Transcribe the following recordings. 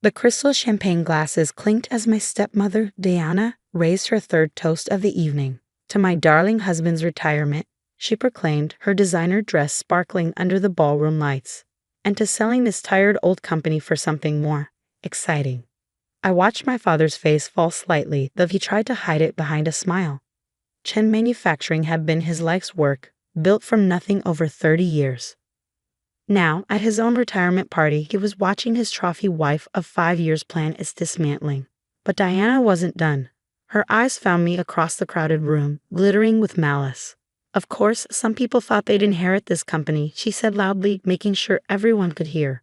The crystal champagne glasses clinked as my stepmother, Diana, raised her third toast of the evening. To my darling husband's retirement, she proclaimed, her designer dress sparkling under the ballroom lights, and to selling this tired old company for something more exciting. I watched my father's face fall slightly, though he tried to hide it behind a smile. Chen Manufacturing had been his life's work, built from nothing over 30 years. Now, at his own retirement party, he was watching his trophy wife of 5 years plan its dismantling. But Diana wasn't done. Her eyes found me across the crowded room, glittering with malice. Of course, some people thought they'd inherit this company, she said loudly, making sure everyone could hear.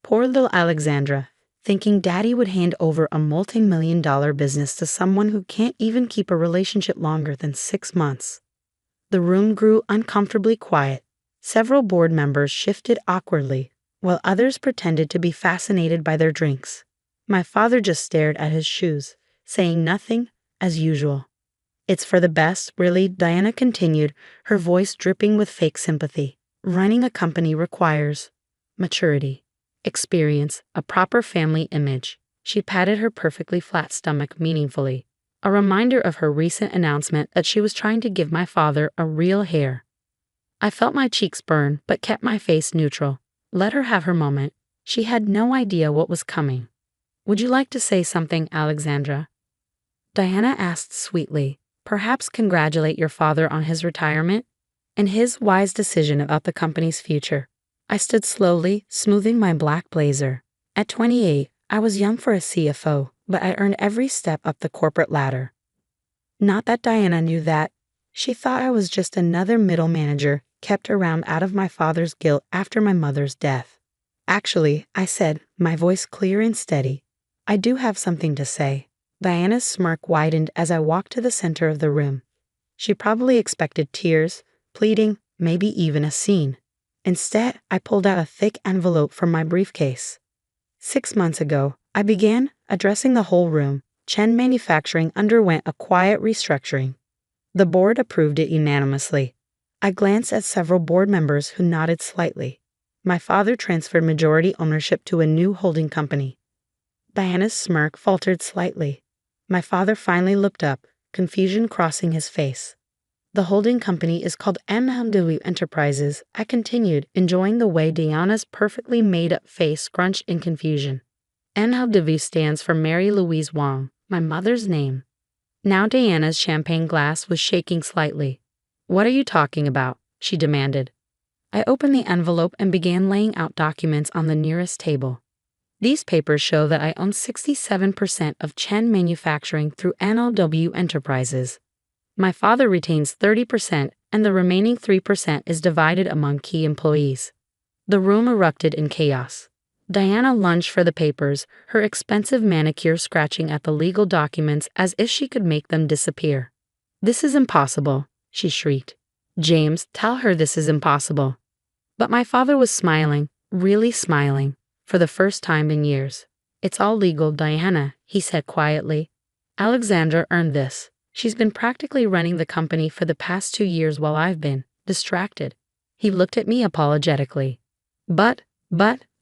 Poor little Alexandra, thinking Daddy would hand over a multi-million-dollar business to someone who can't even keep a relationship longer than 6 months. The room grew uncomfortably quiet. Several board members shifted awkwardly, while others pretended to be fascinated by their drinks. My father just stared at his shoes, saying nothing, as usual. It's for the best, really, Diana continued, her voice dripping with fake sympathy. Running a company requires maturity, experience, a proper family image. She patted her perfectly flat stomach meaningfully, a reminder of her recent announcement that she was trying to give my father a real heir. I felt my cheeks burn, but kept my face neutral. Let her have her moment. She had no idea what was coming. Would you like to say something, Alexandra? Diana asked sweetly. Perhaps congratulate your father on his retirement and his wise decision about the company's future. I stood slowly, smoothing my black blazer. At 28, I was young for a CFO, but I earned every step up the corporate ladder. Not that Diana knew that. She thought I was just another middle manager kept around out of my father's guilt after my mother's death. Actually, I said, my voice clear and steady, I do have something to say. Diana's smirk widened as I walked to the center of the room. She probably expected tears, pleading, maybe even a scene. Instead, I pulled out a thick envelope from my briefcase. 6 months ago, I began addressing the whole room. Chen Manufacturing underwent a quiet restructuring. The board approved it unanimously. I glanced at several board members who nodded slightly. My father transferred majority ownership to a new holding company. Diana's smirk faltered slightly. My father finally looked up, confusion crossing his face. The holding company is called NLW Enterprises, I continued, enjoying the way Diana's perfectly made-up face scrunched in confusion. NLW stands for Mary Louise Wong, my mother's name. Now Diana's champagne glass was shaking slightly. What are you talking about? She demanded. I opened the envelope and began laying out documents on the nearest table. These papers show that I own 67% of Chen Manufacturing through NLW Enterprises. My father retains 30%, and the remaining 3% is divided among key employees. The room erupted in chaos. Diana lunged for the papers, her expensive manicure scratching at the legal documents as if she could make them disappear. This is impossible, she shrieked. James, tell her this is impossible. But my father was smiling, really smiling, for the first time in years. It's all legal, Diana, he said quietly. Alexandra earned this. She's been practically running the company for the past 2 years while I've been distracted. He looked at me apologetically. But,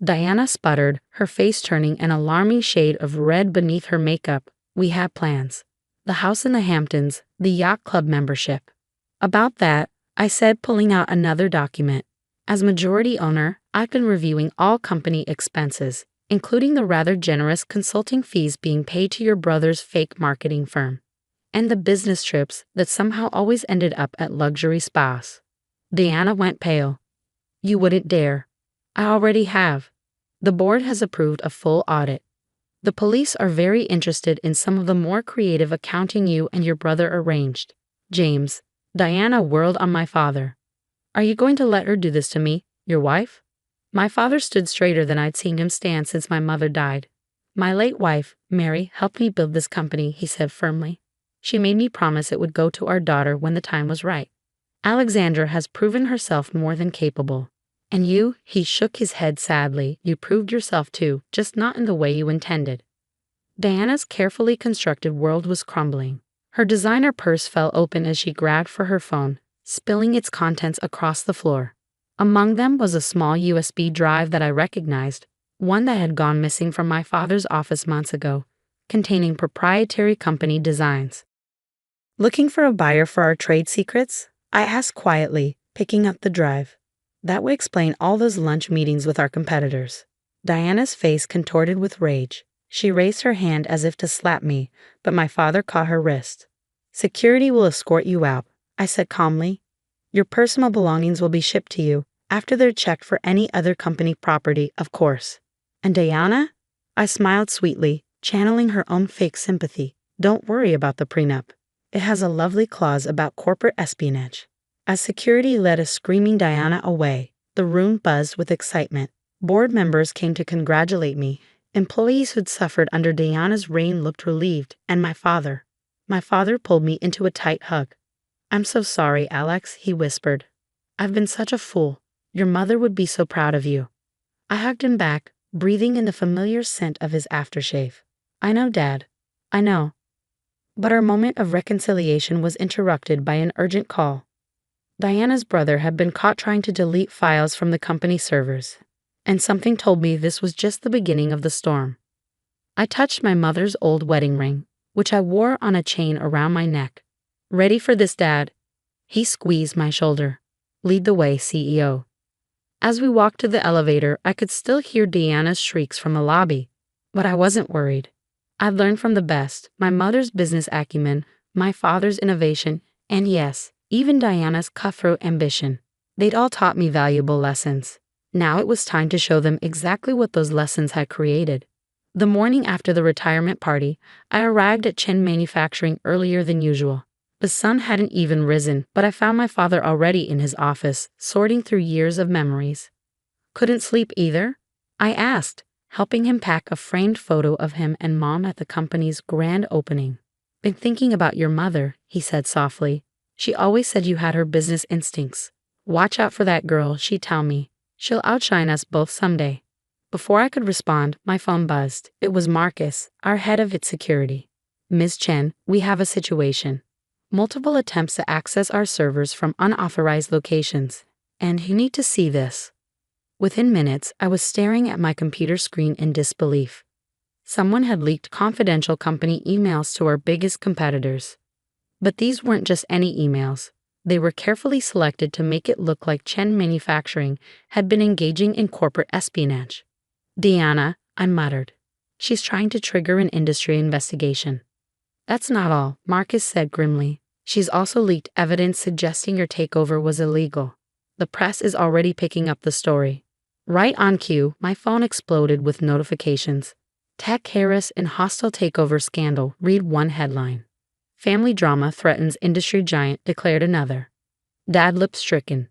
Diana sputtered, her face turning an alarming shade of red beneath her makeup. We have plans. The house in the Hamptons, the yacht club membership. About that, I said, pulling out another document. As majority owner, I've been reviewing all company expenses, including the rather generous consulting fees being paid to your brother's fake marketing firm, and the business trips that somehow always ended up at luxury spas. Diana went pale. You wouldn't dare. I already have. The board has approved a full audit. The police are very interested in some of the more creative accounting you and your brother arranged. James, Diana whirled on my father. Are you going to let her do this to me, your wife? My father stood straighter than I'd seen him stand since my mother died. My late wife, Mary, helped me build this company, he said firmly. She made me promise it would go to our daughter when the time was right. Alexandra has proven herself more than capable. And you, he shook his head sadly, you proved yourself too, just not in the way you intended. Diana's carefully constructed world was crumbling. Her designer purse fell open as she grabbed for her phone, spilling its contents across the floor. Among them was a small USB drive that I recognized. one that had gone missing from my father's office months ago, containing proprietary company designs. Looking for a buyer for our trade secrets? I asked quietly, picking up the drive. That would explain all those lunch meetings with our competitors. Diana's face contorted with rage. She raised her hand as if to slap me, but my father caught her wrist. Security will escort you out, I said calmly. Your personal belongings will be shipped to you, after they're checked for any other company property, of course. And Diana? I smiled sweetly, channeling her own fake sympathy. Don't worry about the prenup. It has a lovely clause about corporate espionage. As security led a screaming Diana away, the room buzzed with excitement. Board members came to congratulate me. Employees who'd suffered under Diana's reign looked relieved, and my father pulled me into a tight hug. I'm so sorry, Alex, he whispered. I've been such a fool. Your mother would be so proud of you. I hugged him back, breathing in the familiar scent of his aftershave. I know, Dad. I know. But our moment of reconciliation was interrupted by an urgent call. Diana's brother had been caught trying to delete files from the company servers, and something told me this was just the beginning of the storm. I touched my mother's old wedding ring, which I wore on a chain around my neck. Ready for this, Dad? He squeezed my shoulder. Lead the way, CEO. As we walked to the elevator, I could still hear Diana's shrieks from the lobby, but I wasn't worried. I'd learned from the best, my mother's business acumen, my father's innovation, and yes, even Diana's cutthroat ambition. They'd all taught me valuable lessons. Now it was time to show them exactly what those lessons had created. The morning after the retirement party, I arrived at Chen Manufacturing earlier than usual. The sun hadn't even risen, but I found my father already in his office, sorting through years of memories. Couldn't sleep either? I asked, helping him pack a framed photo of him and Mom at the company's grand opening. Been thinking about your mother, he said softly. She always said you had her business instincts. Watch out for that girl, she'd tell me. She'll outshine us both someday. Before I could respond, my phone buzzed. It was Marcus, our head of its security. Ms. Chen, we have a situation. Multiple attempts to access our servers from unauthorized locations, and you need to see this. Within minutes, I was staring at my computer screen in disbelief. Someone had leaked confidential company emails to our biggest competitors. But these weren't just any emails. They were carefully selected to make it look like Chen Manufacturing had been engaging in corporate espionage. Diana, I muttered. She's trying to trigger an industry investigation. That's not all, Marcus said grimly. She's also leaked evidence suggesting your takeover was illegal. The press is already picking up the story. Right on cue, my phone exploded with notifications. Tech Harris in hostile takeover scandal, read one headline. Family drama threatens industry giant, declared another. Dad looked stricken.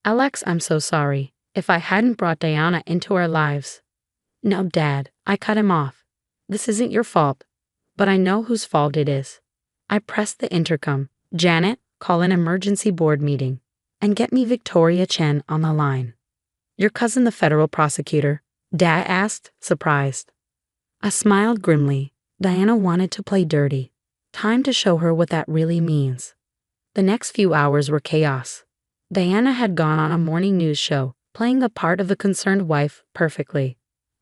Alex, I'm so sorry. If I hadn't brought Diana into our lives. No, Dad, I cut him off. This isn't your fault. But I know whose fault it is. I pressed the intercom. Janet, call an emergency board meeting. And get me Victoria Chen on the line. Your cousin the federal prosecutor? Dad asked, surprised. I smiled grimly. Diana wanted to play dirty. Time to show her what that really means. The next few hours were chaos. Diana had gone on a morning news show, playing the part of the concerned wife perfectly.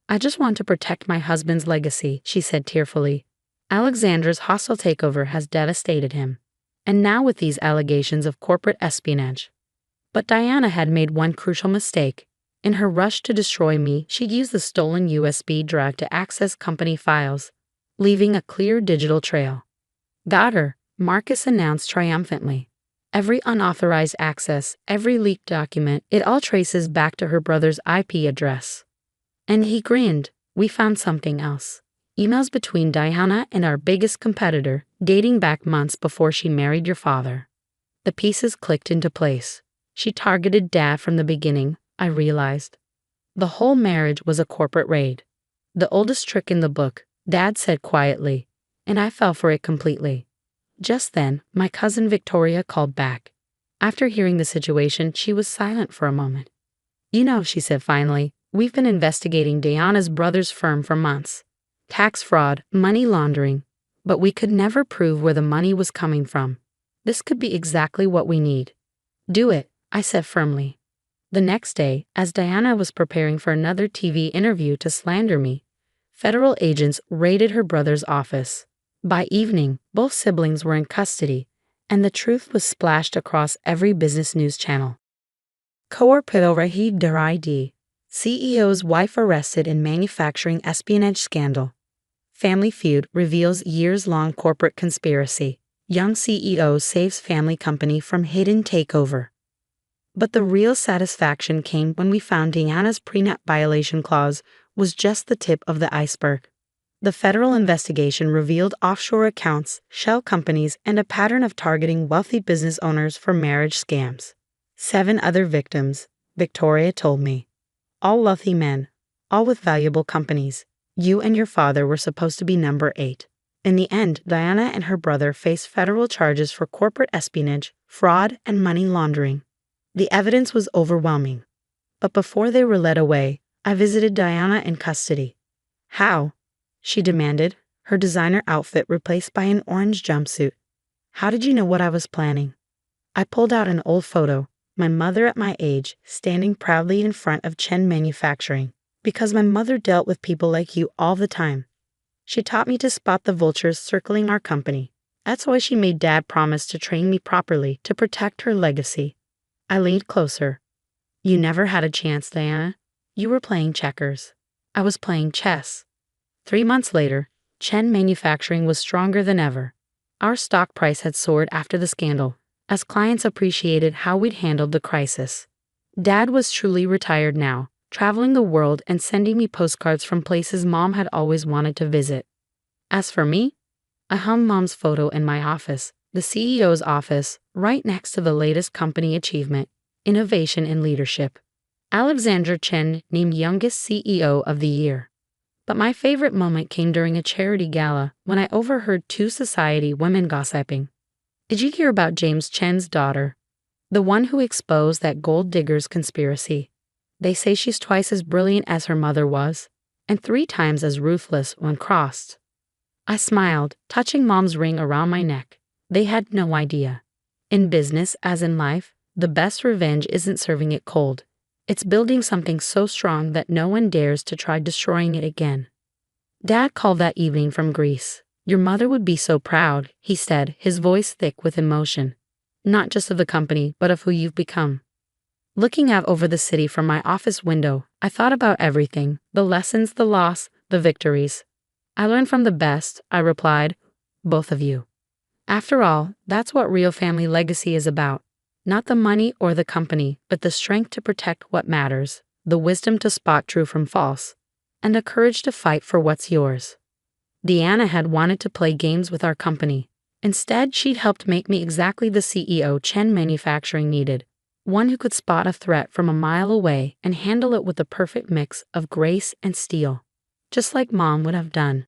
I just want to protect my husband's legacy, she said tearfully. Alexander's hostile takeover has devastated him. And now with these allegations of corporate espionage. But Diana had made one crucial mistake. In her rush to destroy me, she'd used the stolen USB drive to access company files, leaving a clear digital trail. Got her, Marcus announced triumphantly. Every unauthorized access, every leaked document, it all traces back to her brother's IP address. And he grinned. We found something else. Emails between Diana and our biggest competitor, dating back months before she married your father. The pieces clicked into place. She targeted Dad from the beginning, I realized. The whole marriage was a corporate raid. The oldest trick in the book, Dad said quietly, and I fell for it completely. Just then, my cousin Victoria called back. After hearing the situation, she was silent for a moment. You know, she said finally, we've been investigating Diana's brother's firm for months. Tax fraud, money laundering, but we could never prove where the money was coming from. This could be exactly what we need. Do it, I said firmly. The next day, as Diana was preparing for another TV interview to slander me, federal agents raided her brother's office. By evening, both siblings were in custody, and the truth was splashed across every business news channel. Reddit, CEO's wife arrested in manufacturing espionage scandal. Family feud reveals years-long corporate conspiracy. Young CEO saves family company from hidden takeover. But the real satisfaction came when we found Diana's prenup violation clause was just the tip of the iceberg. The federal investigation revealed offshore accounts, shell companies, and a pattern of targeting wealthy business owners for marriage scams. 7 other victims, Victoria told me. All wealthy men, all with valuable companies. You and your father were supposed to be number 8. In the end, Diana and her brother faced federal charges for corporate espionage, fraud, and money laundering. The evidence was overwhelming. But before they were led away, I visited Diana in custody. How? She demanded, her designer outfit replaced by an orange jumpsuit. How did you know what I was planning? I pulled out an old photo, my mother at my age, standing proudly in front of Chen Manufacturing, because my mother dealt with people like you all the time. She taught me to spot the vultures circling our company. That's why she made Dad promise to train me properly to protect her legacy. I leaned closer. You never had a chance, Diana. You were playing checkers. I was playing chess. 3 months later, Chen Manufacturing was stronger than ever. Our stock price had soared after the scandal, as clients appreciated how we'd handled the crisis. Dad was truly retired now, traveling the world and sending me postcards from places Mom had always wanted to visit. As for me, I hung Mom's photo in my office, the CEO's office, right next to the latest company achievement, innovation in leadership. Alexandra Chen named youngest CEO of the year. But my favorite moment came during a charity gala when I overheard 2 society women gossiping. Did you hear about James Chen's daughter? The one who exposed that gold diggers conspiracy. They say she's twice as brilliant as her mother was, and 3 times as ruthless when crossed. I smiled, touching Mom's ring around my neck. They had no idea. In business, as in life, the best revenge isn't serving it cold. It's building something so strong that no one dares to try destroying it again. Dad called that evening from Greece. Your mother would be so proud, he said, his voice thick with emotion. Not just of the company, but of who you've become. Looking out over the city from my office window, I thought about everything, the lessons, the loss, the victories. I learned from the best, I replied, both of you. After all, that's what real family legacy is about. Not the money or the company, but the strength to protect what matters, the wisdom to spot true from false, and the courage to fight for what's yours. Diana had wanted to play games with our company. Instead, she'd helped make me exactly the CEO Chen Manufacturing needed, one who could spot a threat from a mile away and handle it with the perfect mix of grace and steel, just like Mom would have done.